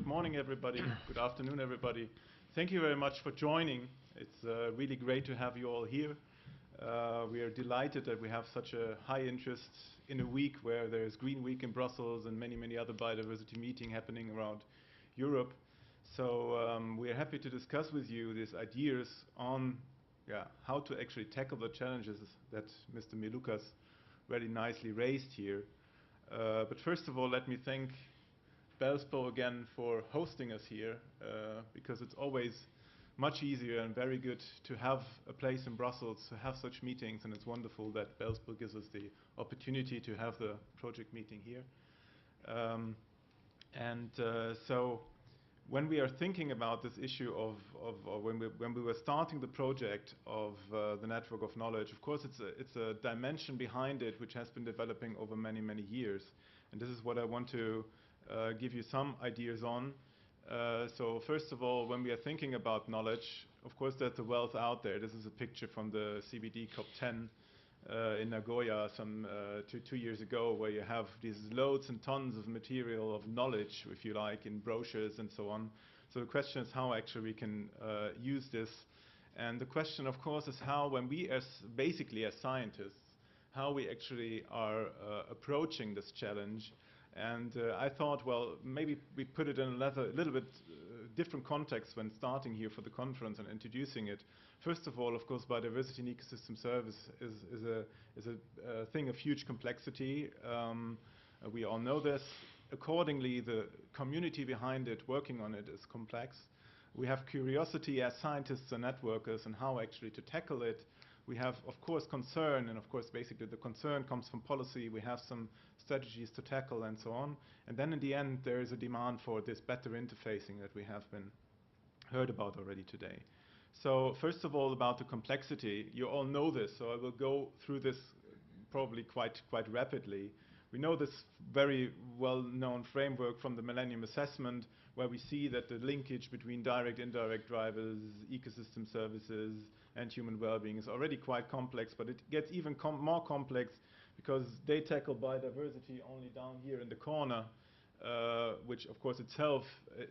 Good morning, everybody. Good afternoon, everybody. Thank you very much for joining. It's really great to have you all here. We are delighted that we have such a high interest in a week where there is Green Week in Brussels and many other biodiversity meetings happening around Europe. So we are happy to discuss with you these ideas on how to actually tackle the challenges that Mr. Melukas very nicely raised here. But first of all, let me thank BiodiversityKnowledge again for hosting us here, because it's always much easier and very good to have a place in Brussels to have such meetings, and it's wonderful that BiodiversityKnowledge gives us the opportunity to have the project meeting here. So when we are thinking about this issue of when we were starting the project of the network of knowledge, of course it's a dimension behind it which has been developing over many years, and this is what I want to give you some ideas on. So first of all, when we are thinking about knowledge, of course there's a wealth out there. This is a picture from the CBD COP10 in Nagoya some two years ago, where you have these loads and tons of material of knowledge, if you like, in brochures and so on. So the question is how actually we can use this. And the question, of course, is how, when we basically as scientists, how we actually are approaching this challenge. And I thought, well, maybe we put it in a little bit different context when starting here for the conference and introducing it. First of all, of course, biodiversity and ecosystem service is a thing of huge complexity. We all know this. Accordingly, the community behind it, working on it, is complex. We have curiosity as scientists and networkers and how actually to tackle it. We have, of course, concern, and of course, basically the concern comes from policy. We have some strategies to tackle and so on. And then in the end, there is a demand for this better interfacing that we have been heard about already today. So first of all, about the complexity, you all know this, so I will go through this probably quite rapidly. We know this very well-known framework from the Millennium Assessment, where we see that the linkage between direct, indirect drivers, ecosystem services, and human well-being is already quite complex, but it gets even more complex because they tackle biodiversity only down here in the corner, which of course itself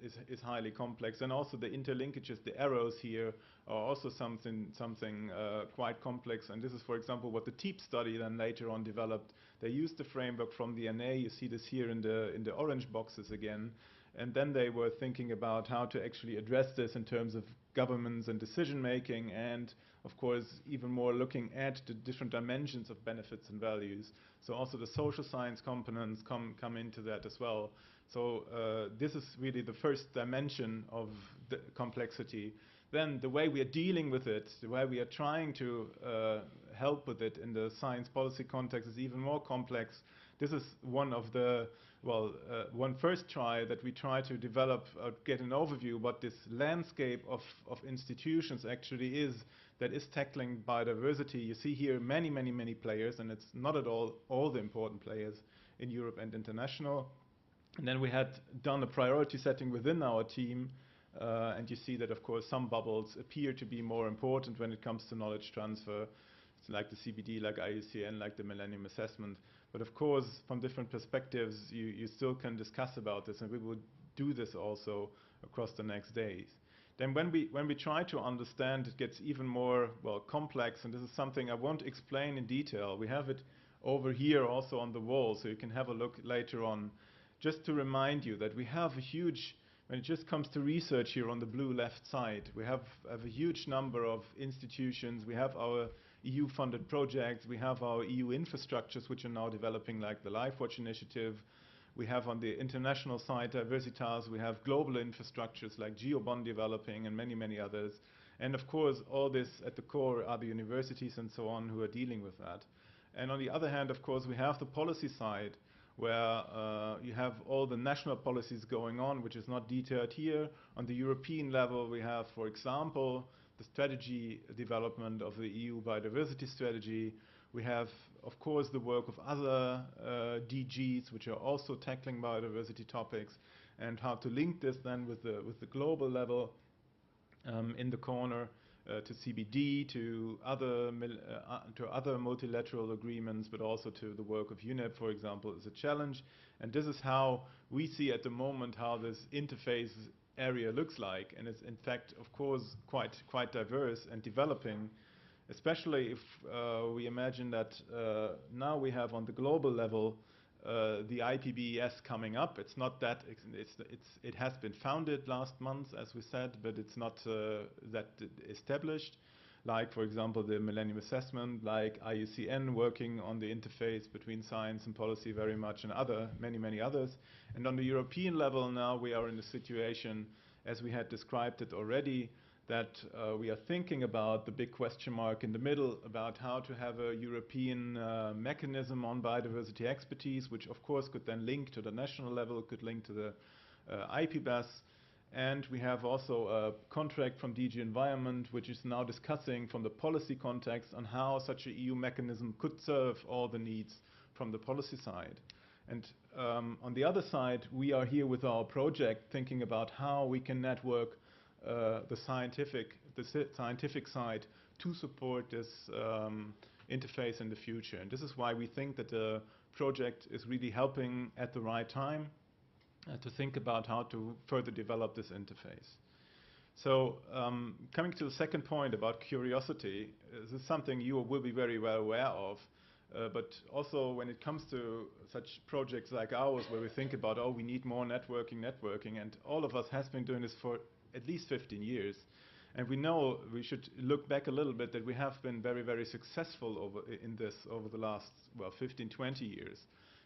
is highly complex. And also the interlinkages, the arrows here, are also something quite complex. And this is, for example, what the TEEP study then later on developed. They used the framework from the NA. You see this here in the orange boxes again. And then they were thinking about how to actually address this in terms of governments and decision making, and of course even more looking at the different dimensions of benefits and values. So also the social science components come into that as well. So this is really the first dimension of the complexity. Then the way we are dealing with it, the way we are trying to help with it in the science policy context is even more complex. This is one of the, one first try that we try to develop, get an overview what this landscape of institutions actually is that is tackling biodiversity. You see here many players, and it's not at all the important players in Europe and international. And then we had done a priority setting within our team, and you see that, of course, some bubbles appear to be more important when it comes to knowledge transfer. It's like the CBD, like IUCN, like the Millennium Assessment. But of course, from different perspectives, you still can discuss about this, and we will do this also across the next days. Then when we try to understand, it gets even more, complex, and this is something I won't explain in detail. We have it over here also on the wall, so you can have a look later on. Just to remind you that we have a huge, when it just comes to research here on the blue left side, we have a huge number of institutions. We have our EU-funded projects. We have our EU infrastructures, which are now developing, like the LifeWatch initiative. We have on the international side, Diversitas. We have global infrastructures like GeoBond developing and many others. And of course, all this at the core are the universities and so on who are dealing with that. And on the other hand, of course, we have the policy side, where you have all the national policies going on, which is not detailed here. On the European level, we have, for example, the strategy development of the EU biodiversity strategy. We have, of course, the work of other DGs, which are also tackling biodiversity topics, and how to link this then with the global level in the corner. to CBD, to other multilateral agreements, but also to the work of UNEP, for example, is a challenge. And this is how we see at the moment how this interface area looks like, and it's in fact, of course, quite diverse and developing. Especially if we imagine that now we have on the global level the IPBES coming up. It's not that it has been founded last month, as we said, but it's not that established. Like, for example, the Millennium Assessment, like IUCN working on the interface between science and policy very much, and many others. And on the European level now we are in a situation, as we had described it already, that we are thinking about the big question mark in the middle about how to have a European mechanism on biodiversity expertise, which of course could then link to the national level, could link to the IPBES. And we have also a contract from DG Environment, which is now discussing from the policy context on how such a EU mechanism could serve all the needs from the policy side. And on the other side, we are here with our project thinking about how we can network the scientific side to support this interface in the future. And this is why we think that the project is really helping at the right time to think about how to further develop this interface. So coming to the second point about curiosity, this is something you will be very well aware of. But also when it comes to such projects like ours, where we think about, oh, we need more networking, and all of us has been doing this for at least 15 years. And we know we should look back a little bit that we have been very successful over the last, 15, 20 years.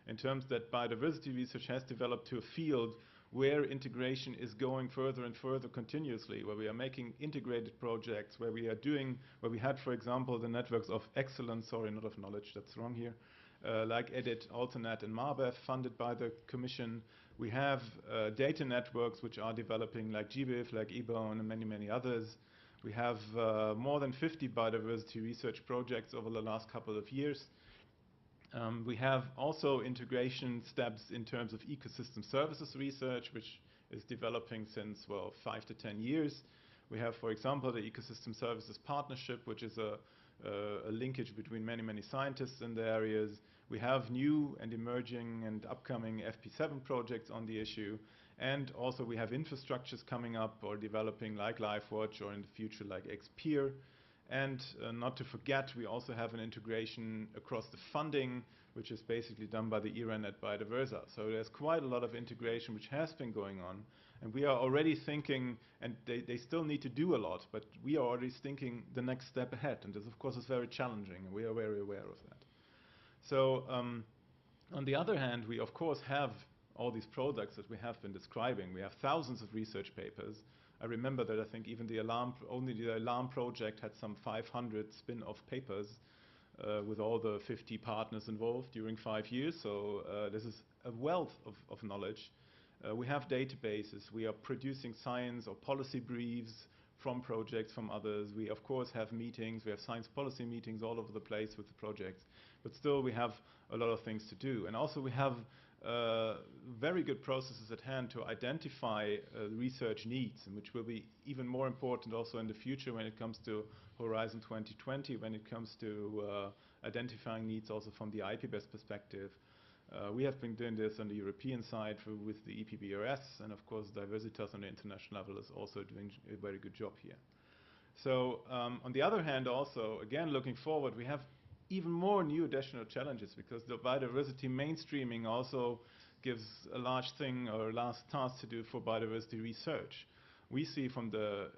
In terms that biodiversity research has developed to a field where integration is going further and further continuously, where we are making integrated projects, where we had, for example, the networks of excellence, sorry, not of knowledge, that's wrong here, like EDIT, Alternet, and MARBEF, funded by the Commission. We have data networks which are developing, like GBIF, like EBON, and many others. We have more than 50 biodiversity research projects over the last couple of years. We have also integration steps in terms of ecosystem services research, which is developing since, 5 to 10 years. We have, for example, the Ecosystem Services Partnership, which is a linkage between many scientists in the areas. We have new and emerging and upcoming FP7 projects on the issue. And also we have infrastructures coming up or developing like LifeWatch, or in the future like XPeer. And not to forget, we also have an integration across the funding, which is basically done by the ERAN at Biodiversa. So there's quite a lot of integration which has been going on. And we are already thinking, and they still need to do a lot, but we are already thinking the next step ahead. And this, of course, is very challenging, and we are very aware of that. So on the other hand, we, of course, have all these products that we have been describing. We have thousands of research papers. I remember that I think even only the alarm project had some 500 spin-off papers with all the 50 partners involved during 5 years. So this is a wealth of knowledge. We have databases. We are producing science or policy briefs from projects, from others. We, of course, have meetings. We have science policy meetings all over the place with the projects. But still, we have a lot of things to do. And also, we have very good processes at hand to identify research needs, and which will be even more important also in the future when it comes to Horizon 2020, when it comes to identifying needs also from the IPBES perspective. We have been doing this on the European side with the EPBRS, and of course Diversitas on the international level is also doing a very good job here. So on the other hand also, again looking forward, we have even more new additional challenges, because the biodiversity mainstreaming also gives a large thing or a last task to do for biodiversity research. We see from the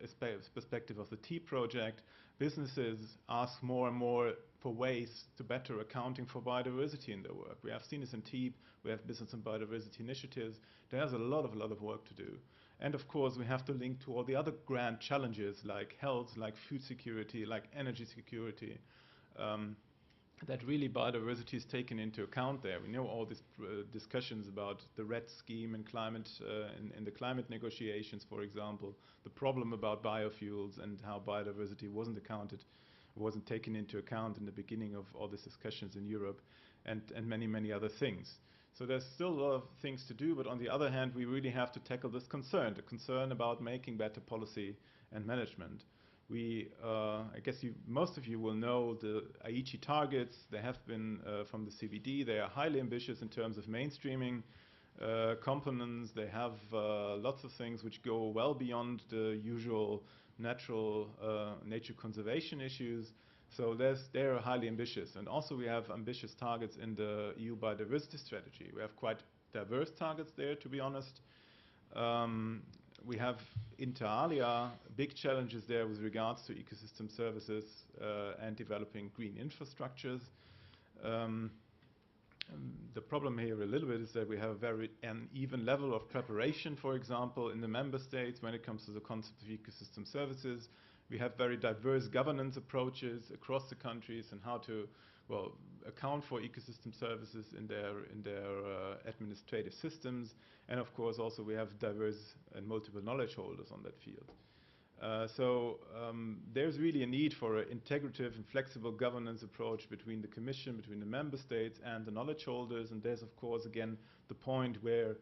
perspective of the T project, businesses ask more and more for ways to better accounting for biodiversity in their work. We have seen this in TEEP, we have business and biodiversity initiatives. There's a lot of work to do. And of course we have to link to all the other grand challenges like health, like food security, like energy security. That really biodiversity is taken into account there. We know all these discussions about the RED scheme and climate, in the climate negotiations, for example, the problem about biofuels and how biodiversity wasn't taken into account in the beginning of all these discussions in Europe, and many other things. So there's still a lot of things to do, but on the other hand, we really have to tackle this concern, the concern about making better policy and management. I guess most of you will know the Aichi targets. They have been from the CBD. They are highly ambitious in terms of mainstreaming components. They have lots of things which go well beyond the usual nature conservation issues. So they're highly ambitious. And also we have ambitious targets in the EU biodiversity strategy. We have quite diverse targets there, to be honest. We have inter alia big challenges there with regards to ecosystem services and developing green infrastructures. The problem here a little bit is that we have a very uneven level of preparation, for example, in the member states when it comes to the concept of ecosystem services. We have very diverse governance approaches across the countries and how to, well, account for ecosystem services in their administrative systems. And of course also we have diverse and multiple knowledge holders on that field. There's really a need for an integrative and flexible governance approach between the Commission, between the member states and the knowledge holders. And there's of course again the point where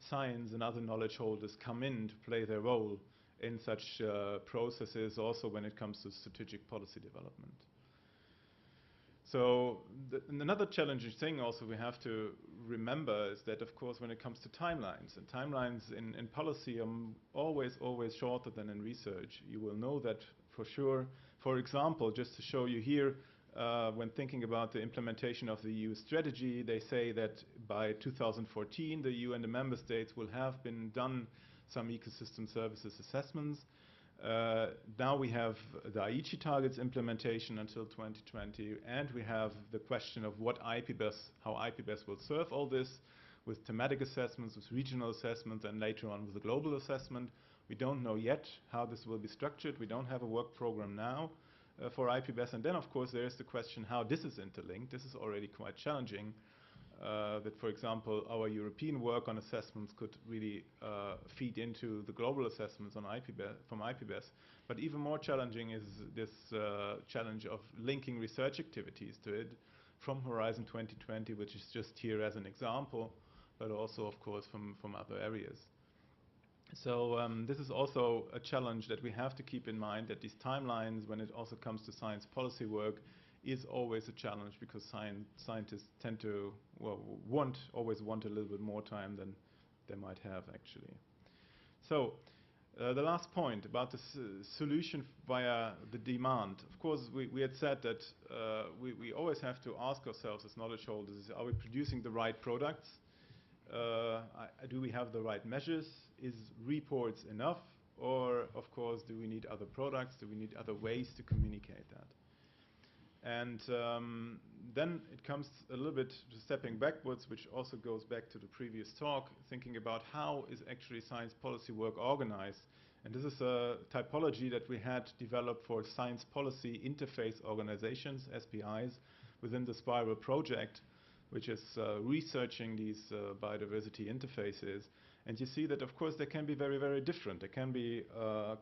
science and other knowledge holders come in to play their role in such processes, also when it comes to strategic policy development. So another challenging thing also we have to remember is that, of course, when it comes to timelines, and timelines in policy are always shorter than in research. You will know that for sure. For example, just to show you here, when thinking about the implementation of the EU strategy, they say that by 2014, the EU and the member states will have been done some ecosystem services assessments. Now we have the Aichi targets implementation until 2020, and we have the question of how IPBES will serve all this with thematic assessments, with regional assessments, and later on with the global assessment. We don't know yet how this will be structured. We don't have a work program now for IPBES. And then, of course, there is the question how this is interlinked. This is already quite challenging. That, for example, our European work on assessments could really feed into the global assessments on from IPBES. But even more challenging is this challenge of linking research activities to it from Horizon 2020, which is just here as an example, but also, of course, from other areas. So this is also a challenge that we have to keep in mind, that these timelines, when it also comes to science policy work, is always a challenge, because scientists tend to always want a little bit more time than they might have actually. So the last point about the solution via the demand. Of course, we had said that we always have to ask ourselves as knowledge holders: are we producing the right products? Do we have the right measures? Is reports enough? Or, of course, do we need other products? Do we need other ways to communicate that? And then it comes a little bit to stepping backwards, which also goes back to the previous talk, thinking about how is actually science policy work organized. And this is a typology that we had developed for science policy interface organizations, SPIs, within the Spiral project, which is researching these biodiversity interfaces. And you see that, of course, they can be very, very different. They can be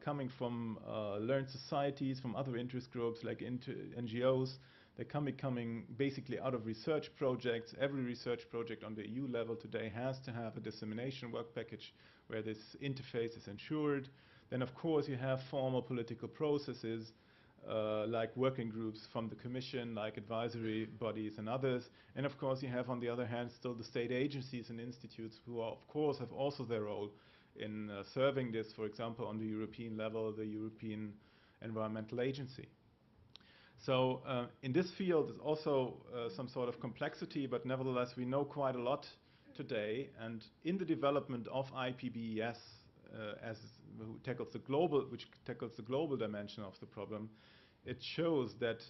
coming from learned societies, from other interest groups like NGOs. They can be coming basically out of research projects. Every research project on the EU level today has to have a dissemination work package where this interface is ensured. Then, of course, you have formal political processes like working groups from the Commission, like advisory bodies and others. And of course you have, on the other hand, still the state agencies and institutes who are, of course, have also their role in serving this, for example, on the European level, the European Environmental Agency. So in this field there's also some sort of complexity, but nevertheless we know quite a lot today. And in the development of IPBES, which tackles the global dimension of the problem, it shows that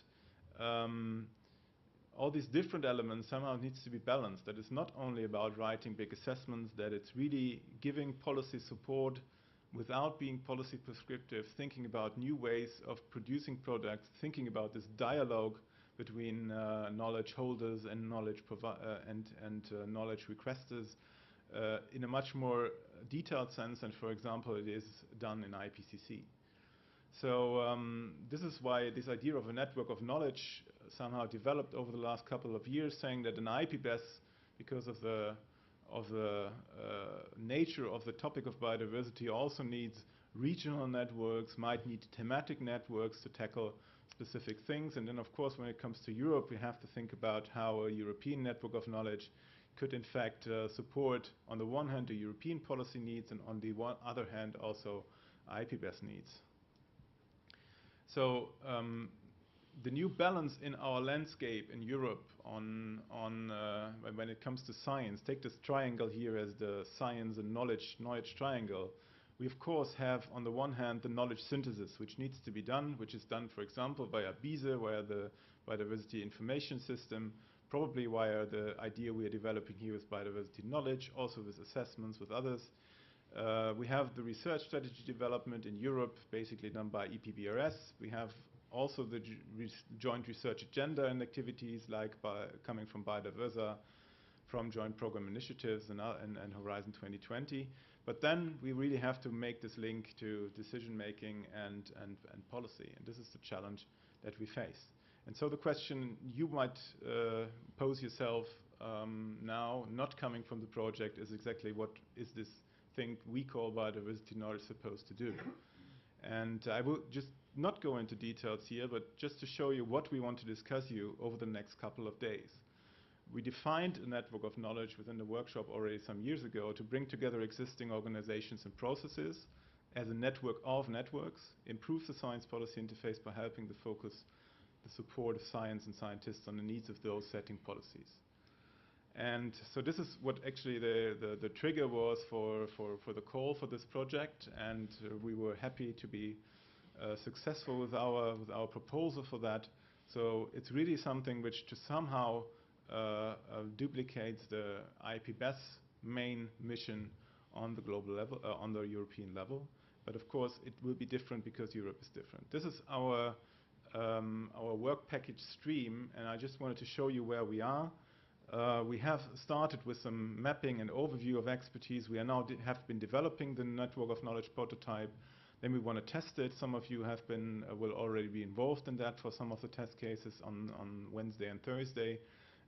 all these different elements somehow needs to be balanced. That it's not only about writing big assessments, that it's really giving policy support without being policy prescriptive, thinking about new ways of producing products, thinking about this dialogue between knowledge holders and knowledge knowledge requesters in a much more detailed sense than, for example, it is done in IPCC. So this is why this idea of a network of knowledge somehow developed over the last couple of years, saying that an IPBES, because of the nature of the topic of biodiversity, also needs regional networks, might need thematic networks to tackle specific things. And then, of course, when it comes to Europe, we have to think about how a European network of knowledge could, in fact, support, on the one hand, the European policy needs, and on the other hand, also IPBES needs. So the new balance in our landscape in Europe when it comes to science, take this triangle here as the science and knowledge triangle. We of course have on the one hand the knowledge synthesis, which needs to be done, which is done, for example, via BISE, via the Biodiversity Information System, probably via the idea we are developing here with Biodiversity Knowledge, also with assessments with others. We have the research strategy development in Europe, basically done by EPBRS. We have also the joint research agenda and activities coming from Biodiversity, from joint program initiatives and Horizon 2020. But then we really have to make this link to decision making and policy, and this is the challenge that we face. And so the question you might pose yourself now, not coming from the project, is exactly what is this thing we call biodiversity knowledge supposed to do? And I will just not go into details here, but just to show you what we want to discuss you over the next couple of days. We defined a network of knowledge within the workshop already some years ago to bring together existing organizations and processes as a network of networks, improve the science policy interface by helping the focus the support of science and scientists on the needs of those setting policies. And so this is what actually the trigger was for the call for this project, and we were happy to be successful with our proposal for that. So it's really something which to somehow duplicates the IPBES main mission on the global level, on the European level. But of course, it will be different because Europe is different. This is our work package stream, and I just wanted to show you where we are. We have started with some mapping and overview of expertise. We are now have been developing the network of knowledge prototype. Then we want to test it. Some of you have been will already be involved in that for some of the test cases on Wednesday and Thursday,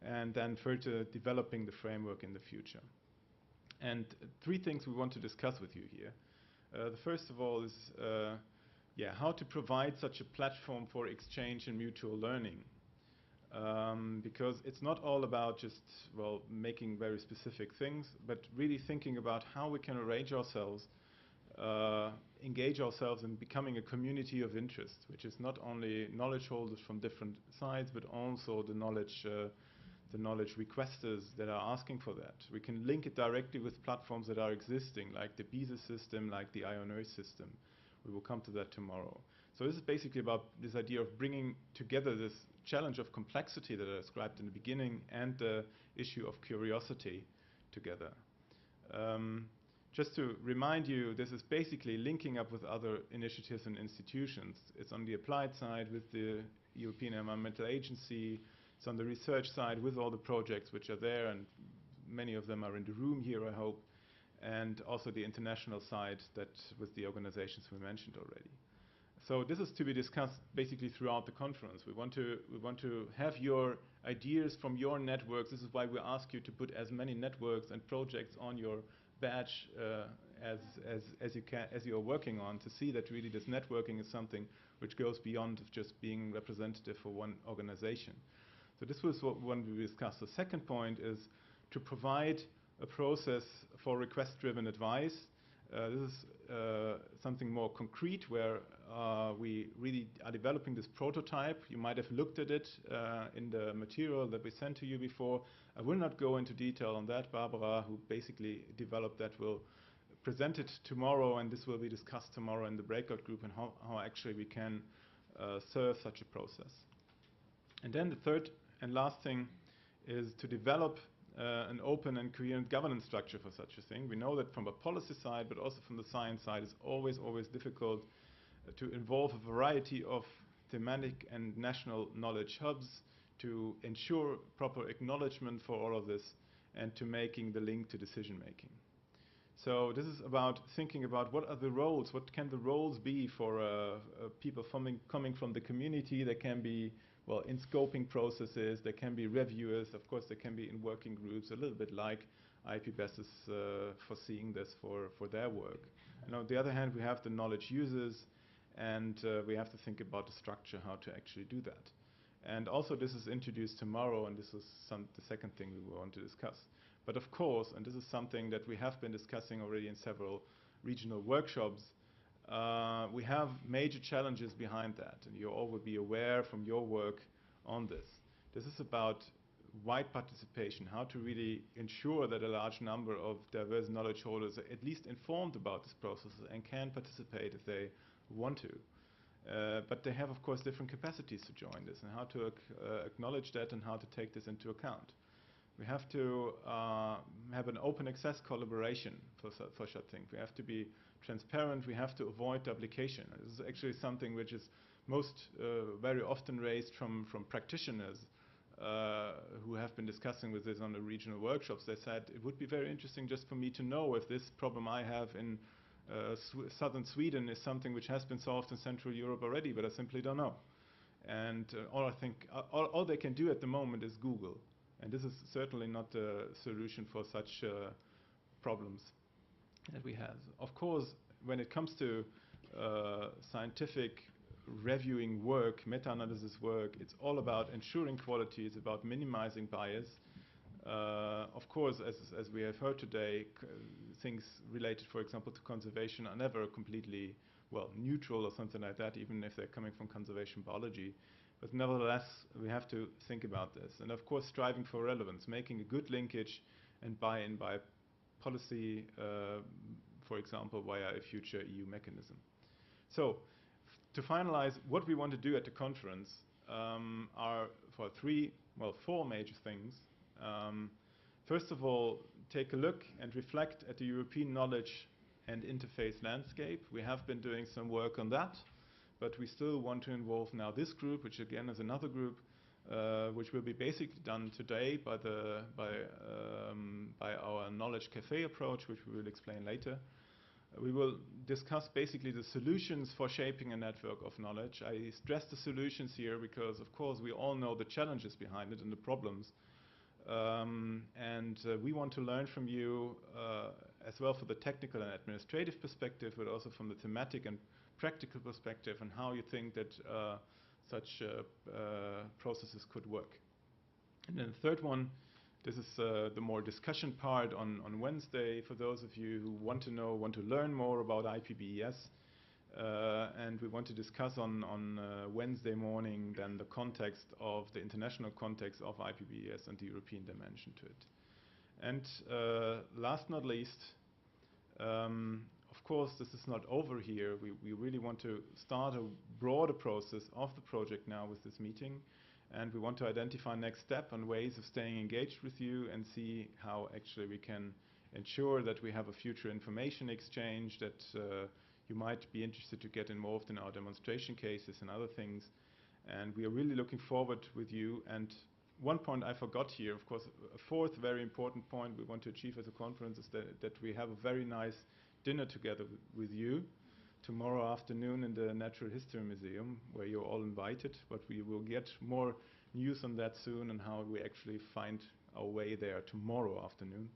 and then further developing the framework in the future. And three things we want to discuss with you here. The first of all is how to provide such a platform for exchange and mutual learning. Because it's not all about just, well, making very specific things, but really thinking about how we can arrange ourselves, engage ourselves in becoming a community of interest, which is not only knowledge holders from different sides, but also the knowledge requesters that are asking for that. We can link it directly with platforms that are existing, like the BISE system, like the IONER system. We will come to that tomorrow. So this is basically about this idea of bringing together this challenge of complexity that I described in the beginning and the issue of curiosity together. Just to remind you, this is basically linking up with other initiatives and institutions. It's on the applied side with the European Environmental Agency. It's on the research side with all the projects which are there, and many of them are in the room here, I hope. And also the international side that with the organizations we mentioned already. So this is to be discussed basically throughout the conference. We want to have your ideas from your networks. This is why we ask you to put as many networks and projects on your badge as you are working on, to see that really this networking is something which goes beyond just being representative for one organization. So this was what we want to discuss. The second point is to provide a process for request-driven advice. This is something more concrete where we really are developing this prototype. You might have looked at it in the material that we sent to you before. I will not go into detail on that. Barbara, who basically developed that, will present it tomorrow, and this will be discussed tomorrow in the breakout group, and how actually we can serve such a process. And then the third and last thing is to develop an open and coherent governance structure for such a thing. We know that from a policy side, but also from the science side, it's always difficult to involve a variety of thematic and national knowledge hubs to ensure proper acknowledgement for all of this and to making the link to decision making. So this is about thinking about what are the roles, what can the roles be for people coming from the community. There can be, well, in scoping processes, there can be reviewers, of course there can be in working groups, a little bit like IPBES is foreseeing this for their work. And on the other hand, we have the knowledge users, and we have to think about the structure, how to actually do that. And also this is introduced tomorrow, and this is the second thing we want to discuss. But of course, and this is something that we have been discussing already in several regional workshops, we have major challenges behind that, and you all will be aware from your work on this. This is about wide participation, how to really ensure that a large number of diverse knowledge holders are at least informed about this process and can participate if they want to. But they have, of course, different capacities to join this, and how to acknowledge that and how to take this into account. We have to have an open access collaboration for such things. We have to be transparent. We have to avoid duplication. This is actually something which is very often raised from practitioners who have been discussing with this on the regional workshops. They said it would be very interesting just for me to know if this problem I have in southern Sweden is something which has been solved in Central Europe already, but I simply don't know. And all they can do at the moment is Google. And this is certainly not the solution for such problems that we have. Of course, when it comes to scientific reviewing work, meta-analysis work, it's all about ensuring quality, it's about minimizing bias. Of course, as we have heard today, things related, for example, to conservation are never completely, well, neutral or something like that, even if they're coming from conservation biology. But nevertheless, we have to think about this. And of course, striving for relevance, making a good linkage and buy-in by policy, for example, via a future EU mechanism. So, to finalize, what we want to do at the conference are four major things. First of all, take a look and reflect at the European knowledge and interface landscape. We have been doing some work on that, but we still want to involve now this group, which again is another group, which will be basically done today by our knowledge cafe approach, which we will explain later. We will discuss basically the solutions for shaping a network of knowledge. I stress the solutions here because, of course, we all know the challenges behind it and the problems. We want to learn from you as well for the technical and administrative perspective, but also from the thematic and practical perspective, and how you think that such processes could work. And then the third one, this is the more discussion part on Wednesday for those of you who want to learn more about IPBES. And we want to discuss on Wednesday morning then the context of the international context of IPBES and the European dimension to it. And last not least, of course, this is not over here. We really want to start a broader process of the project now with this meeting. And we want to identify next step and ways of staying engaged with you and see how actually we can ensure that we have a future information exchange, that you might be interested to get involved in our demonstration cases and other things. And we are really looking forward with you. And one point I forgot here, of course, a fourth very important point we want to achieve as a conference is that we have a very nice dinner together with you tomorrow afternoon in the Natural History Museum, where you're all invited, but we will get more news on that soon and how we actually find our way there tomorrow afternoon.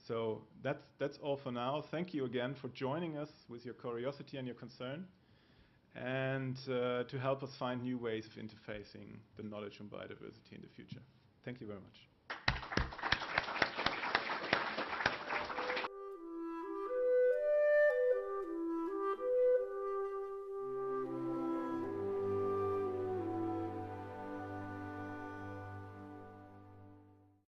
So that's all for now. Thank you again for joining us with your curiosity and your concern, and to help us find new ways of interfacing the knowledge on biodiversity in the future. Thank you very much.